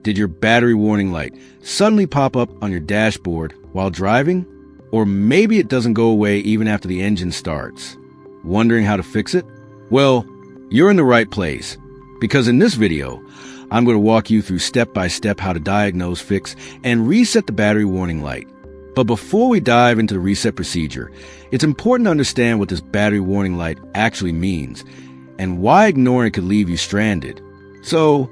Did your battery warning light suddenly pop up on your dashboard while driving? Or maybe it doesn't go away even after the engine starts. Wondering how to fix it? Well, you're in the right place, because in this video, I'm going to walk you through step-by-step how to diagnose, fix, and reset the battery warning light. But before we dive into the reset procedure, it's important to understand what this battery warning light actually means and why ignoring it could leave you stranded. So,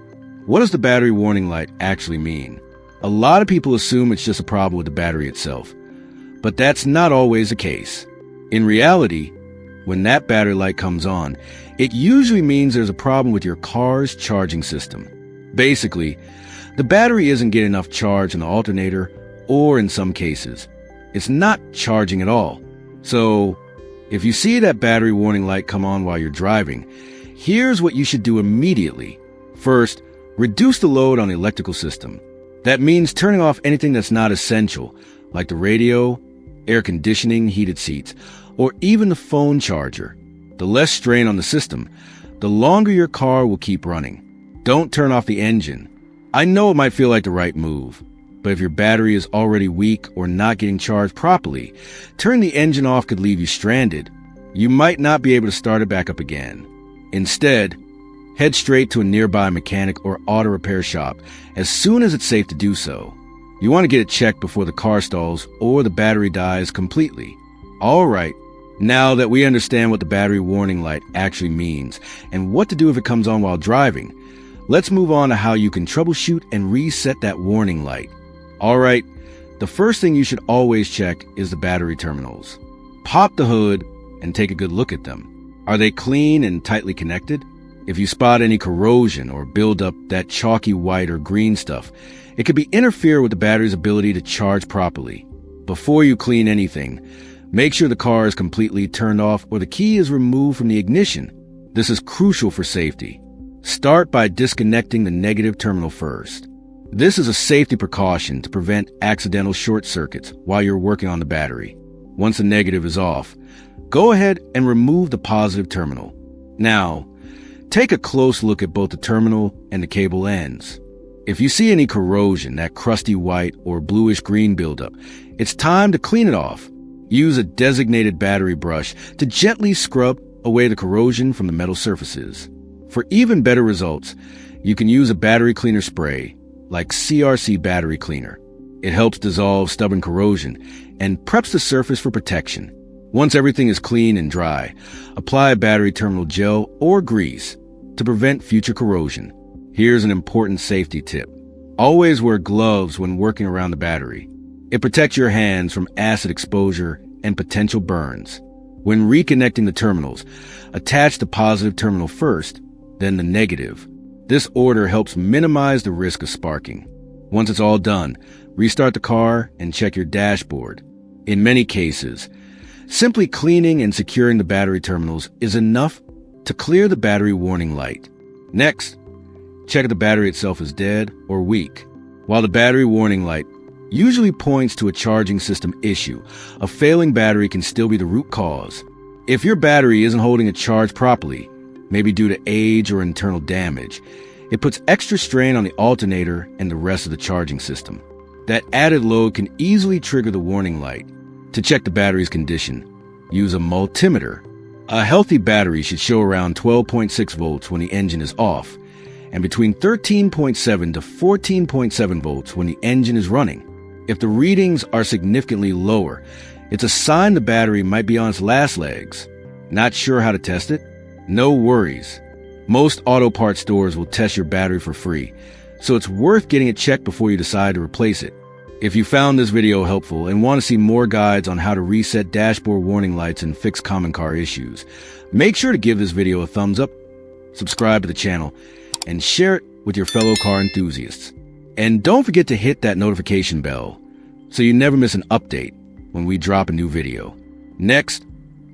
what does the battery warning light actually mean? A lot of people assume it's just a problem with the battery itself, but that's not always the case. In reality, when that battery light comes on, it usually means there's a problem with your car's charging system. Basically, the battery isn't getting enough charge in the alternator, or in some cases, it's not charging at all. So, if you see that battery warning light come on while you're driving, here's what you should do immediately. First, reduce the load on the electrical system. That means turning off anything that's not essential, like the radio, air conditioning, heated seats, or even the phone charger. The less strain on the system, the longer your car will keep running. Don't turn off the engine. I know it might feel like the right move, but if your battery is already weak or not getting charged properly, turning the engine off could leave you stranded. You might not be able to start it back up again. Instead, head straight to a nearby mechanic or auto repair shop as soon as it's safe to do so. You want to get it checked before the car stalls or the battery dies completely. All right, now that we understand what the battery warning light actually means and what to do if it comes on while driving, let's move on to how you can troubleshoot and reset that warning light. All right, the first thing you should always check is the battery terminals. Pop the hood and take a good look at them. Are they clean and tightly connected? If you spot any corrosion or build up that chalky white or green stuff, it could be interfere with the battery's ability to charge properly. Before you clean anything, make sure the car is completely turned off or the key is removed from the ignition. This is crucial for safety. Start by disconnecting the negative terminal first. This is a safety precaution to prevent accidental short circuits while you're working on the battery. Once the negative is off, go ahead and remove the positive terminal. Now, take a close look at both the terminal and the cable ends. If you see any corrosion, that crusty white or bluish green buildup, it's time to clean it off. Use a designated battery brush to gently scrub away the corrosion from the metal surfaces. For even better results, you can use a battery cleaner spray, like CRC battery cleaner. It helps dissolve stubborn corrosion and preps the surface for protection. Once everything is clean and dry, apply a battery terminal gel or grease to prevent future corrosion. Here's an important safety tip. Always wear gloves when working around the battery. It protects your hands from acid exposure and potential burns. When reconnecting the terminals, attach the positive terminal first, then the negative. This order helps minimize the risk of sparking. Once it's all done, restart the car and check your dashboard. In many cases, simply cleaning and securing the battery terminals is enough to clear the battery warning light. Next, check if the battery itself is dead or weak. While the battery warning light usually points to a charging system issue, a failing battery can still be the root cause. If your battery isn't holding a charge properly, maybe due to age or internal damage, it puts extra strain on the alternator and the rest of the charging system. That added load can easily trigger the warning light. To check the battery's condition, use a multimeter. A healthy battery should show around 12.6 volts when the engine is off, and between 13.7 to 14.7 volts when the engine is running. If the readings are significantly lower, it's a sign the battery might be on its last legs. Not sure how to test it? No worries. Most auto parts stores will test your battery for free, so it's worth getting it checked before you decide to replace it. If you found this video helpful and want to see more guides on how to reset dashboard warning lights and fix common car issues, make sure to give this video a thumbs up, subscribe to the channel, and share it with your fellow car enthusiasts. And don't forget to hit that notification bell so you never miss an update when we drop a new video. Next,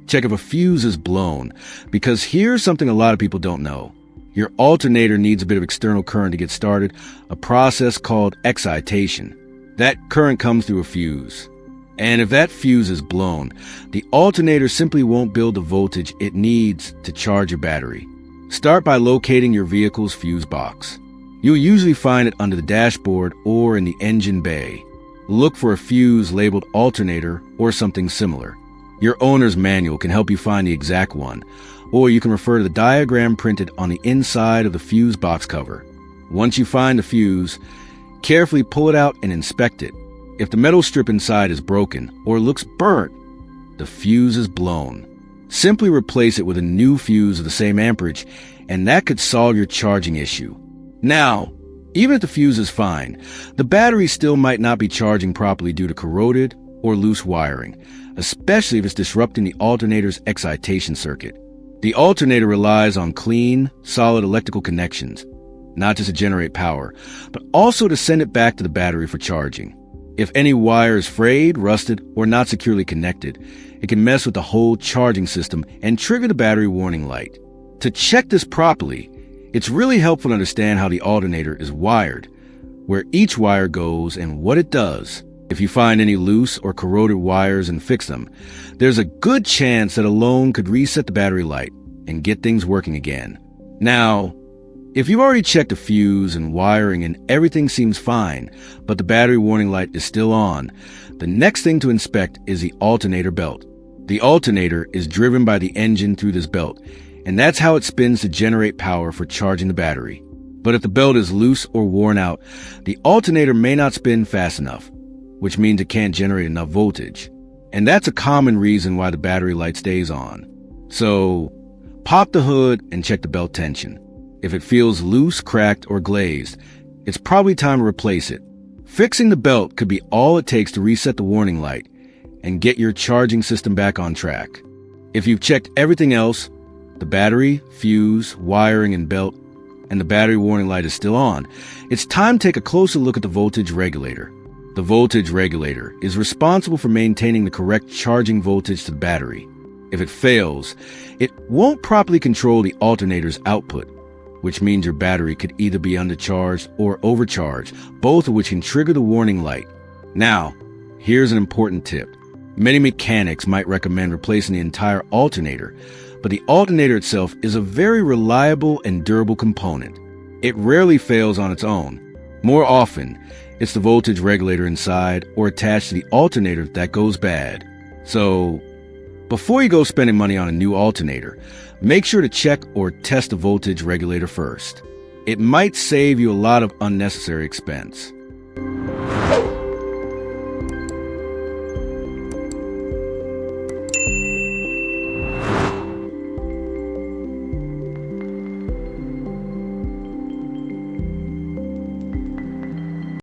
check if a fuse is blown, because here's something a lot of people don't know. Your alternator needs a bit of external current to get started, a process called excitation. That current comes through a fuse. And if that fuse is blown, the alternator simply won't build the voltage it needs to charge your battery. Start by locating your vehicle's fuse box. You'll usually find it under the dashboard or in the engine bay. Look for a fuse labeled alternator or something similar. Your owner's manual can help you find the exact one, or you can refer to the diagram printed on the inside of the fuse box cover. Once you find the fuse, carefully pull it out and inspect it. If the metal strip inside is broken or looks burnt, the fuse is blown. Simply replace it with a new fuse of the same amperage, and that could solve your charging issue. Now, even if the fuse is fine, the battery still might not be charging properly due to corroded or loose wiring, especially if it's disrupting the alternator's excitation circuit. The alternator relies on clean, solid electrical connections, not just to generate power, but also to send it back to the battery for charging. If any wire is frayed, rusted, or not securely connected, it can mess with the whole charging system and trigger the battery warning light. To check this properly, it's really helpful to understand how the alternator is wired, where each wire goes and what it does. If you find any loose or corroded wires and fix them, there's a good chance that alone could reset the battery light and get things working again. Now, if you've already checked the fuse and wiring and everything seems fine, but the battery warning light is still on, the next thing to inspect is the alternator belt. The alternator is driven by the engine through this belt, and that's how it spins to generate power for charging the battery. But if the belt is loose or worn out, the alternator may not spin fast enough, which means it can't generate enough voltage. And that's a common reason why the battery light stays on. So, pop the hood and check the belt tension. If it feels loose, cracked, or glazed, it's probably time to replace it. Fixing the belt could be all it takes to reset the warning light and get your charging system back on track. If you've checked everything else, the battery, fuse, wiring, and belt, and the battery warning light is still on, it's time to take a closer look at the voltage regulator. The voltage regulator is responsible for maintaining the correct charging voltage to the battery. If it fails, it won't properly control the alternator's output, which means your battery could either be undercharged or overcharged, both of which can trigger the warning light. Now, here's an important tip. Many mechanics might recommend replacing the entire alternator, but the alternator itself is a very reliable and durable component. It rarely fails on its own. More often, it's the voltage regulator inside or attached to the alternator that goes bad. So, before you go spending money on a new alternator, make sure to check or test the voltage regulator first. It might save you a lot of unnecessary expense.